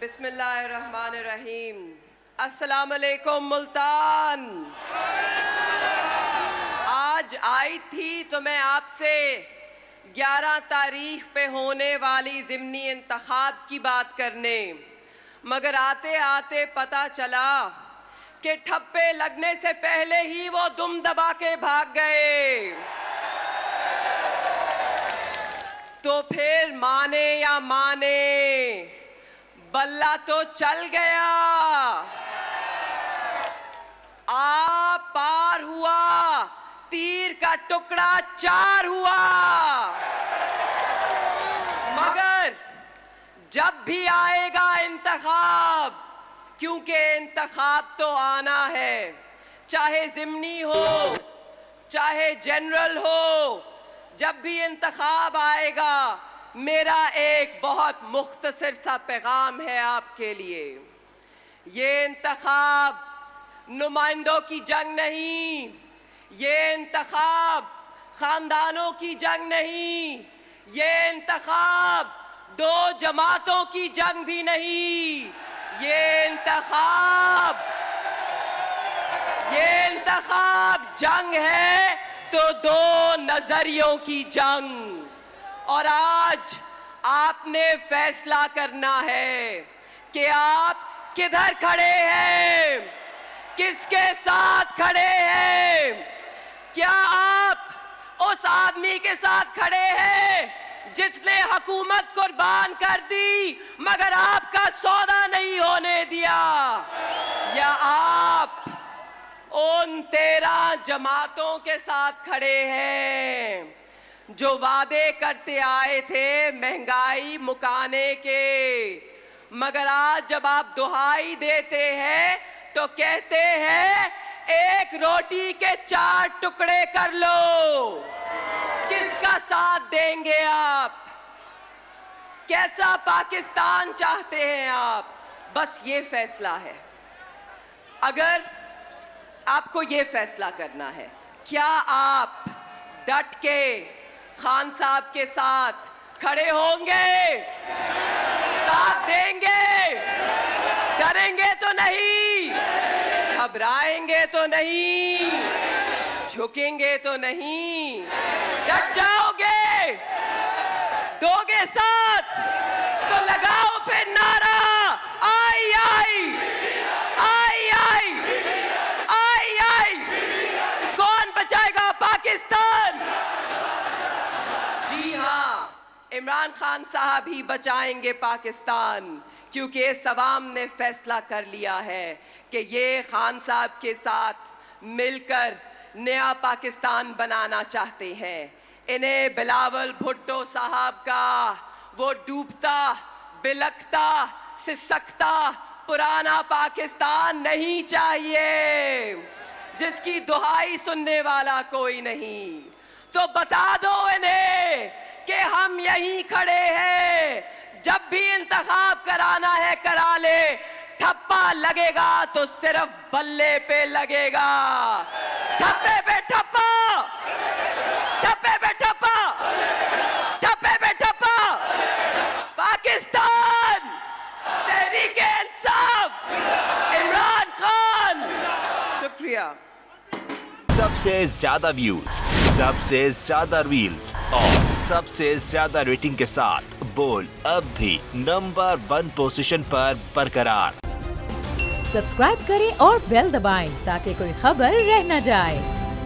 بسم اللہ الرحمن الرحیم. السلام علیکم ملتان. آج آئی تھی تو میں آپ سے 11 تاریخ پہ ہونے والی ضمنی انتخاب کی بات کرنے، مگر آتے آتے پتہ چلا کہ ٹھپے لگنے سے پہلے ہی وہ دم دبا کے بھاگ گئے. تو پھر مانے یا مانے، بلہ تو چل گیا. پار ہوا، تیر کا ٹکڑا 4 ہوا. مگر جب بھی آئے گا انتخاب، کیونکہ انتخاب تو آنا ہے، چاہے ضمنی ہو چاہے جنرل ہو، جب بھی انتخاب آئے گا میرا ایک بہت مختصر سا پیغام ہے آپ کے لیے. یہ انتخاب نمائندوں کی جنگ نہیں، یہ انتخاب خاندانوں کی جنگ نہیں، یہ انتخاب 2 جماعتوں کی جنگ بھی نہیں. یہ انتخاب جنگ ہے تو 2 نظریوں کی جنگ. اور آج آپ نے فیصلہ کرنا ہے کہ آپ کدھر کھڑے ہیں، کس کے ساتھ کھڑے ہیں. کیا آپ اس آدمی کے ساتھ کھڑے ہیں جس نے حکومت قربان کر دی مگر آپ کا سودا نہیں ہونے دیا، یا آپ ان 13 جماعتوں کے ساتھ کھڑے ہیں جو وعدے کرتے آئے تھے مہنگائی مکانے کے، مگر آج جب آپ دہائی دیتے ہیں تو کہتے ہیں 1 روٹی کے 4 ٹکڑے کر لو. کس کا ساتھ دیں گے آپ؟ کیسا پاکستان چاہتے ہیں آپ؟ بس یہ فیصلہ ہے. اگر آپ کو یہ فیصلہ کرنا ہے، کیا آپ ڈٹ کے خان صاحب کے ساتھ کھڑے ہوں گے، ساتھ دیں گے، ڈریں گے تو نہیں، گھبرائیں گے تو نہیں، جھکیں گے تو نہیں، ڈٹ جاؤ گے، دو گے ساتھ تو لگاؤ پھر نعرہ آئی آئی آئی آئی آئی آئی. کون بچائے گا پاکستان؟ جی ہاں، عمران خان صاحب ہی بچائیں گے پاکستان، کیونکہ اس عوام نے فیصلہ کر لیا ہے کہ یہ خان صاحب کے ساتھ مل کر نیا پاکستان بنانا چاہتے ہیں. انہیں بلاول بھٹو صاحب کا وہ ڈوبتا بلکتا سسکتا پرانا پاکستان نہیں چاہیے جس کی دہائی سننے والا کوئی نہیں. تو بتا دو انہیں کہ ہم یہیں کھڑے ہیں، جب بھی انتخاب کرانا ہے کرا لے، ٹھپا لگے گا تو صرف بلے پہ لگے گا. ٹھپے پہ ٹھپا، ٹھپے پہ ٹھپا، ٹھپے پہ ٹھپا. پاکستان تحریک انصاف، عمران خان. شکریہ. سب سے زیادہ ویوز، سب سے زیادہ ریلز اور سب سے زیادہ ریٹنگ کے ساتھ بول اب بھی نمبر 1 پوزیشن پر برقرار. سبسکرائب کریں اور بیل دبائیں تاکہ کوئی خبر رہ نہ جائے.